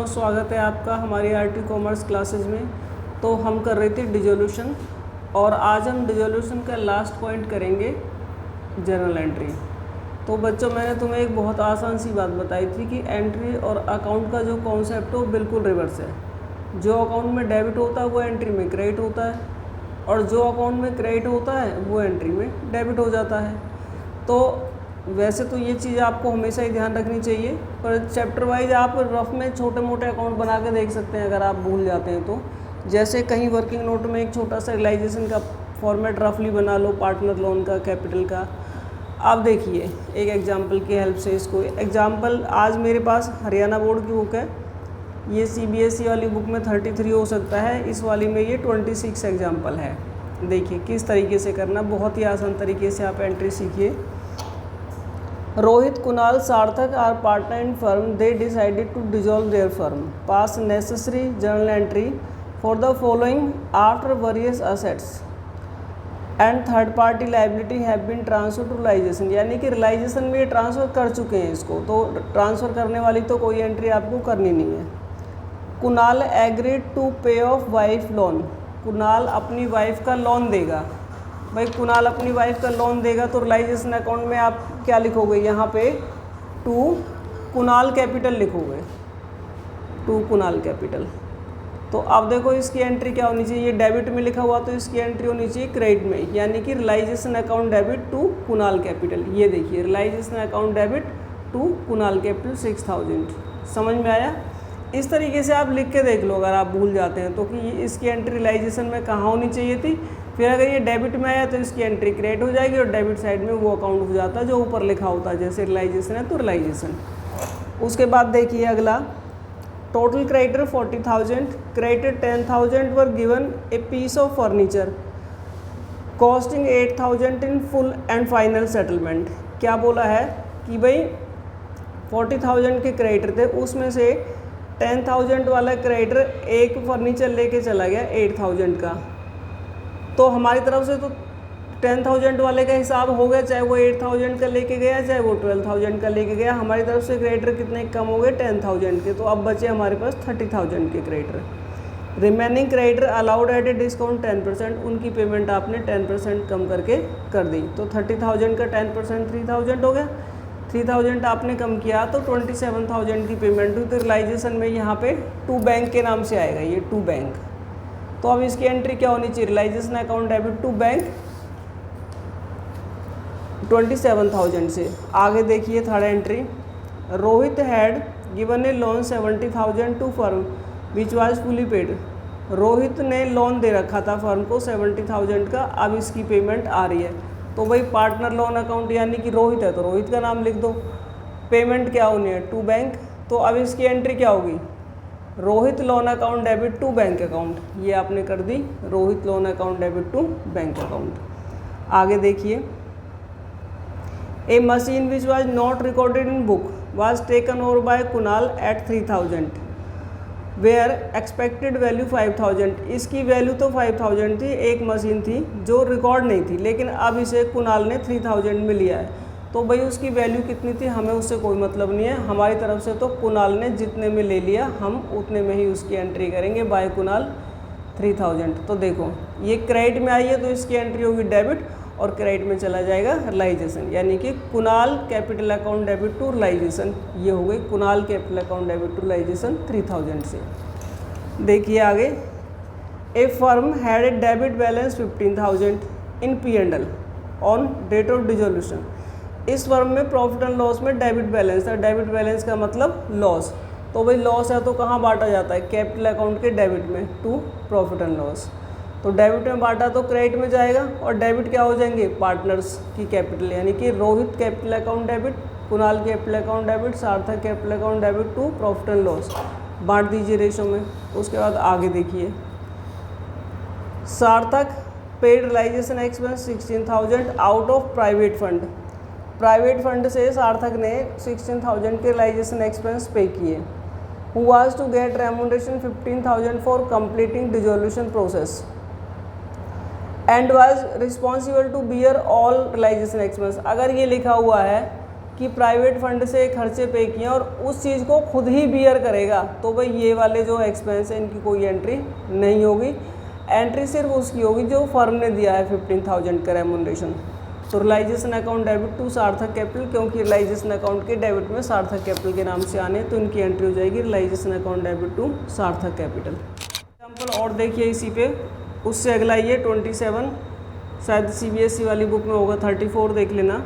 स्वागत है आपका हमारी आरटी कॉमर्स क्लासेज में। तो हम कर रहे थे डिसोल्यूशन और आज हम डिसोल्यूशन का लास्ट पॉइंट करेंगे जर्नल एंट्री। तो बच्चों मैंने तुम्हें एक बहुत आसान सी बात बताई थी कि एंट्री और अकाउंट का जो कॉन्सेप्ट है वो बिल्कुल रिवर्स है। जो अकाउंट में डेबिट होता है वो एंट्री में क्रेडिट होता है और जो अकाउंट में क्रेडिट होता है वो एंट्री में डेबिट हो जाता है। तो वैसे तो ये चीज़ आपको हमेशा ही ध्यान रखनी चाहिए, पर चैप्टर वाइज आप रफ में छोटे मोटे अकाउंट बना के देख सकते हैं अगर आप भूल जाते हैं तो। जैसे कहीं वर्किंग नोट में एक छोटा सा रियलाइजेशन का फॉर्मेट रफली बना लो, पार्टनर लोन का, कैपिटल का। आप देखिए एक एग्जांपल की हेल्प से इसको। एग्जांपल आज मेरे पास हरियाणा बोर्ड की बुक है, ये CBSE वाली बुक में 33 हो सकता है, इस वाली में ये 26 एग्जाम्पल है। देखिए किस तरीके से करना, बहुत ही आसान तरीके से आप एंट्री सीखिए। Rohit, Kunal, Sarthak are partner in firm, they decided to dissolve their firm, pass necessary journal entry for the following after various assets and third party liability have been transfer to realisation. यानी कि रियलाइजेशन में ये transfer कर चुके हैं इसको, तो transfer करने वाली तो कोई एंट्री आपको करनी नहीं है। Kunal agreed to pay of wife loan, Kunal अपनी वाइफ का लोन देगा। भाई कुणाल अपनी वाइफ का लोन देगा तो रियलाइजेशन अकाउंट में आप क्या लिखोगे, यहाँ पे टू कुणाल कैपिटल लिखोगे, टू कुणाल कैपिटल। तो अब देखो इसकी एंट्री क्या होनी चाहिए, ये डेबिट में लिखा हुआ तो इसकी एंट्री होनी चाहिए क्रेडिट में, यानी कि realisation account debit to Kunal capital. ये देखिए realisation account debit to Kunal capital 6000। समझ में आया? इस तरीके से आप लिख के देख लो अगर आप भूल जाते हैं तो कि इसकी एंट्री रियलाइजेशन में कहाँ होनी चाहिए थी। फिर अगर ये डेबिट में आया तो इसकी एंट्री क्रेडिट हो जाएगी और डेबिट साइड में वो अकाउंट हो जाता है जो ऊपर लिखा होता है, जैसे रियलाइजेशन है तो रियलाइजेशन। उसके बाद देखिए अगला, total creditor 40,000, creditor 10,000 were given a piece of furniture costing 8,000 in full and final settlement. क्या बोला है कि भाई 40,000 के क्रेडिटर थे, उसमें से 10,000 वाला क्रेडिटर एक फर्नीचर लेके चला गया 8,000 का, तो हमारी तरफ से तो 10,000 वाले का हिसाब हो गया, चाहे वो 8,000 का लेके गया चाहे वो 12,000 का लेके गया। हमारी तरफ से क्रेडिटर कितने कम हो गए, 10,000 के। तो अब बचे हमारे पास 30,000 के creditor. Remaining creditor allowed at a discount 10%, उनकी पेमेंट आपने 10% कम करके कर दी। तो 30,000 का 10% 3,000 हो गया। 3,000 आपने कम किया तो 27,000 की पेमेंट हुई। तो रियलाइजेशन में यहाँ पे टू बैंक के नाम से आएगा, ये टू बैंक। तो अब इसकी एंट्री क्या होनी चाहिए, realisation account debit to bank 27,000 से। आगे देखिए third entry, Rohit had given a loan 70,000 to firm which was fully paid. Rohit ने लोन दे रखा था फर्म को 70,000 का, अब इसकी पेमेंट आ रही है। तो भाई पार्टनर लोन अकाउंट यानी कि रोहित है तो रोहित का नाम लिख दो। पेमेंट क्या होनी है, टू बैंक। तो अब इसकी एंट्री क्या होगी, Rohit loan account debit to bank account. ये आपने कर दी, Rohit loan account debit to bank account. आगे देखिए, a machine which was not recorded in book was taken over by Kunal at 3,000 where expected value 5,000। इसकी वैल्यू तो 5,000 थी, एक मशीन थी जो रिकॉर्ड नहीं थी, लेकिन अब इसे कुणाल ने 3,000 में लिया है। तो भाई उसकी वैल्यू कितनी थी हमें उससे कोई मतलब नहीं है, हमारी तरफ से तो कुणाल ने जितने में ले लिया हम उतने में ही उसकी एंट्री करेंगे, बाय कुणाल 3,000। तो देखो ये क्रेडिट में आई है तो इसकी एंट्री होगी डेबिट और क्रेडिट में चला जाएगा रियलाइजेशन, यानी कि Kunal capital account debit to realisation. ये हो गई Kunal capital account debit to realisation 3,000 से। देखिए आगे, a firm had a debit balance 15,000 in P&L on date of dissolution. इस फर्म में प्रॉफिट एंड लॉस में डेबिट बैलेंस है, डेबिट बैलेंस का मतलब लॉस। तो भाई लॉस है तो कहाँ बांटा जाता है, कैपिटल अकाउंट के डेबिट में टू प्रॉफिट एंड लॉस। तो डेबिट में बांटा तो क्रेडिट में जाएगा और डेबिट क्या हो जाएंगे, पार्टनर्स की कैपिटल, यानी कि Rohit capital account debit, Kunal capital account debit, Sarthak capital account debit to profit and loss. बांट दीजिए रेशो में। उसके बाद आगे देखिए, Sarthak paid realisation expense 16,000 out of private fund. Private fund से सार्थक ने 16,000 के रियलाइजेशन एक्सपेंस पे किए। Who was to get remuneration 15,000 for completing dissolution process and was responsible to bear all realisation expense. अगर ये लिखा हुआ है कि प्राइवेट फंड से खर्चे पे किए और उस चीज़ को खुद ही बियर करेगा, तो भाई ये वाले जो एक्सपेंस है इनकी कोई एंट्री नहीं होगी। एंट्री सिर्फ उसकी होगी जो फर्म ने दिया है 15,000 का रेम्युनरेशन। तो रियलाइजेशन अकाउंट डेबिट टू सार्थक कैपिटल, क्योंकि रियलाइजेशन अकाउंट के डेबिट में सार्थक कैपिटल के नाम से आने, तो इनकी एंट्री हो जाएगी रियलाइजेशन अकाउंट डेबिट टू सार्थक कैपिटल। एग्जाम्पल और देखिए इसी पे, उससे अगला ये 27, शायद CBSE वाली बुक में होगा, 34 देख लेना।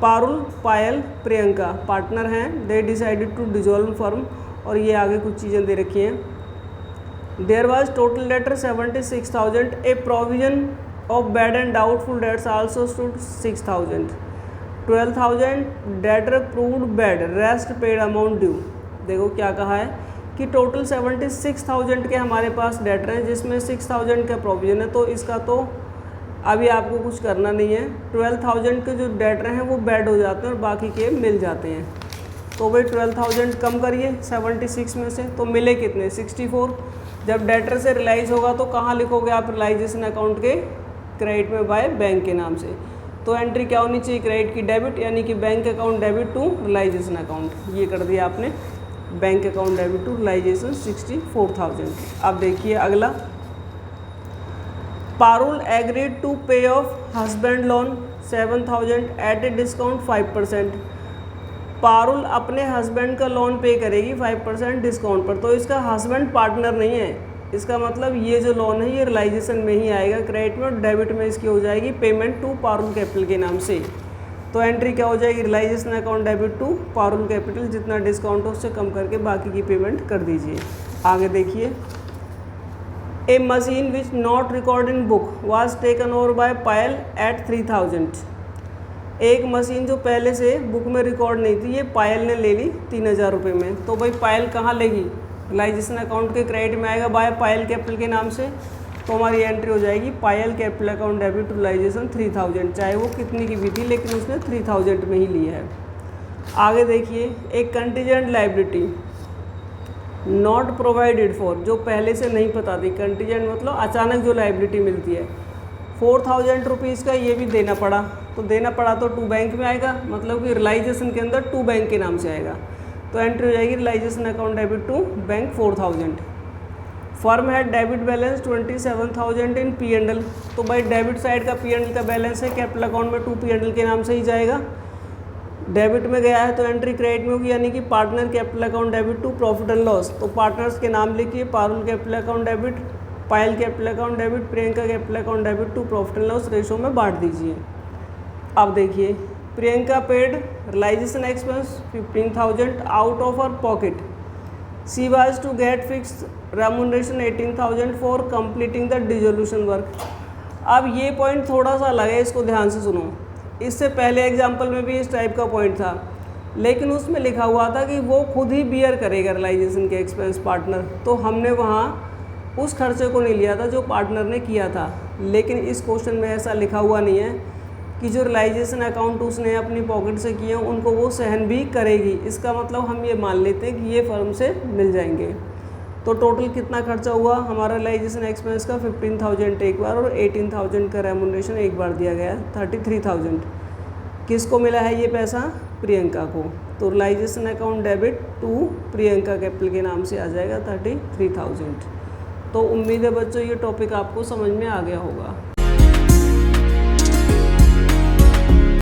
पारुल, पायल, प्रियंका पार्टनर हैं, they decided to dissolve firm, और ये आगे कुछ चीज़ें दे रखी हैं। There was total debtor 76,000, a provision of bad and doubtful debts also stood 6,000, 12,000 debtor proved bad, rest paid amount due. देखो क्या कहा है कि टोटल 76,000 के हमारे पास डेटर हैं, जिसमें 6,000 का प्रोविजन है, तो इसका तो अभी आपको कुछ करना नहीं है। 12,000 के जो डेटर हैं वो बैड हो जाते हैं और बाकी के मिल जाते हैं। तो भाई 12,000 कम करिए 76 में से, तो मिले कितने, 64। जब डेटर से रिलाइज होगा तो कहाँ लिखोगे आप, रियलाइजेशन अकाउंट के क्रेडिट में बाय बैंक के नाम से। तो एंट्री क्या होनी चाहिए, क्रेडिट की डेबिट, यानी कि bank account debit to realisation account. ये कर दिया आपने, bank account debit to realisation 64,000। अब देखिए अगला, Parul agreed to pay off husband loan 7,000 at a discount 5%। Parul अपने हस्बैंड का लोन पे करेगी 5% डिस्काउंट पर, तो इसका हस्बैंड पार्टनर नहीं है, इसका मतलब ये जो लोन है ये रियलाइजेशन में ही आएगा, क्रेडिट में, और डेबिट में इसकी हो जाएगी पेमेंट टू पारुल कैपिटल के नाम से। तो एंट्री क्या हो जाएगी, realisation account debit to Parul capital, जितना डिस्काउंट हो उससे कम करके बाकी की पेमेंट कर दीजिए। आगे देखिए, a machine which not record in book was taken over by Payal at 3,000। एक मशीन जो पहले से बुक में रिकॉर्ड नहीं थी, ये पायल ने ले ली 3,000 रुपये में। तो भाई पायल कहाँ लेगी, रियलाइजेशन अकाउंट के क्रेडिट में आएगा बाय पायल कैपिटल के नाम से, तो हमारी एंट्री हो जाएगी Payal capital account debit to realisation 3,000, चाहे वो कितनी की भी थी लेकिन उसने 3,000 में ही ली है। आगे देखिए, एक contingent liability not provided for, जो पहले से नहीं पता थी, कंटीजेंट मतलब अचानक जो लायबिलिटी मिलती है, 4,000 रुपीज़ का ये भी देना पड़ा, तो देना पड़ा तो टू बैंक में आएगा, मतलब कि रियलाइजेशन के अंदर टू बैंक के नाम से आएगा। तो एंट्री हो जाएगी realisation account debit to bank 4,000। Firm है डेबिट बैलेंस 27,000 इन P&L, तो भाई डेबिट साइड का P&L का बैलेंस है, कैपिटल अकाउंट में टू P&L के नाम से ही जाएगा। डेबिट में गया है तो एंट्री क्रेडिट में होगी, यानी कि partner capital account debit to profit and loss, तो पार्टनर्स के नाम लिखिए, Parul capital account debit, Payal capital account debit, Priyanka capital account debit to profit and loss, ratio में बांट दीजिए। अब देखिए, Priyanka paid realisation expense 15,000 out of her pocket, she was to get fix remuneration 18,000 for completing the dissolution work. अब ये point थोड़ा सा अलग है, इसको ध्यान से सुनो। इससे पहले एग्जाम्पल में भी इस टाइप का पॉइंट था, लेकिन उसमें लिखा हुआ था कि वो खुद ही बियर करेगा रियलाइजेशन के एक्सपेंस पार्टनर, तो हमने वहाँ उस खर्चे को नहीं लिया था जो पार्टनर ने किया था। लेकिन इस क्वेश्चन में ऐसा लिखा हुआ नहीं है कि जो रियलाइजेशन अकाउंट उसने अपनी पॉकेट से किए उनको वो सहन भी करेगी, इसका मतलब हम ये मान लेते हैं कि ये फर्म से मिल जाएंगे। तो टोटल कितना खर्चा हुआ हमारा रियलाइजेशन एक्सपेंस का, 15,000 एक बार और 18,000 का रेम्युनरेशन एक बार दिया गया, 33,000। किसको मिला है ये पैसा, प्रियंका को। तो realisation account debit to Priyanka capital के नाम से आ जाएगा 33,000। तो उम्मीद है बच्चों ये टॉपिक आपको समझ में आ गया होगा।